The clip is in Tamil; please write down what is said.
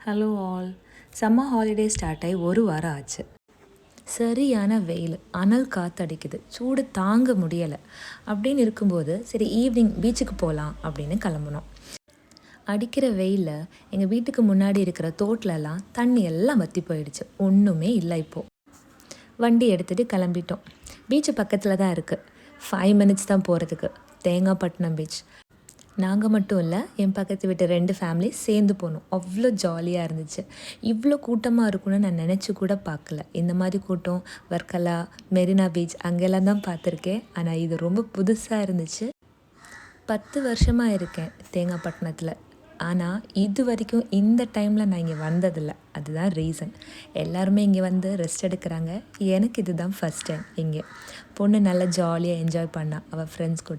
Hello all. Summer holiday start ஆகி ஒரு வாரம் ஆச்சு. சரியான வெயில், அனல் காற்றடிக்குது, சூடு தாங்க முடியலை. அப்படின்னு இருக்கும்போது சரி ஈவினிங் பீச்சுக்கு போகலாம் அப்படின்னு கிளம்புனோம். அடிக்கிற வெயிலில் எங்கள் வீட்டுக்கு முன்னாடி இருக்கிற தோட்டிலலாம் தண்ணி எல்லாம் வற்றி போயிடுச்சு. ஒன்றுமே இல்லை. இப்போது வண்டி எடுத்துகிட்டு கிளம்பிட்டோம். பீச்சு பக்கத்தில் தான் இருக்குது. 5 minutes தான் போகிறதுக்கு. தேங்காய்பட்டினம் பீச். நாங்கள் மட்டும் இல்லை, என் பக்கத்து வீட்டு 2 ஃபேமிலி சேர்ந்து போனோம். அவ்வளோ ஜாலியாக இருந்துச்சு. இவ்வளோ கூட்டமாக இருக்கும்னு நான் நினச்சி கூட பார்க்கல. இந்த மாதிரி கூட்டம் வர்க்கலா, மெரினா பீச் அங்கெல்லாம் தான் பார்த்துருக்கேன். ஆனால் இது ரொம்ப புதுசாக இருந்துச்சு. 10 வருஷமாக இருக்கேன் தேங்காய்பட்டினத்தில். ஆனால் இது வரைக்கும் இந்த டைமில் நான் இங்கே வந்ததில்லை. அதுதான் ரீசன். எல்லாருமே இங்கே வந்து ரெஸ்ட் எடுக்கிறாங்க. எனக்கு இதுதான் ஃபஸ்ட் டைம் இங்கே. பொண்ணு நல்லா ஜாலியாக என்ஜாய் பண்ணா அவள் ஃப்ரெண்ட்ஸ் கூட.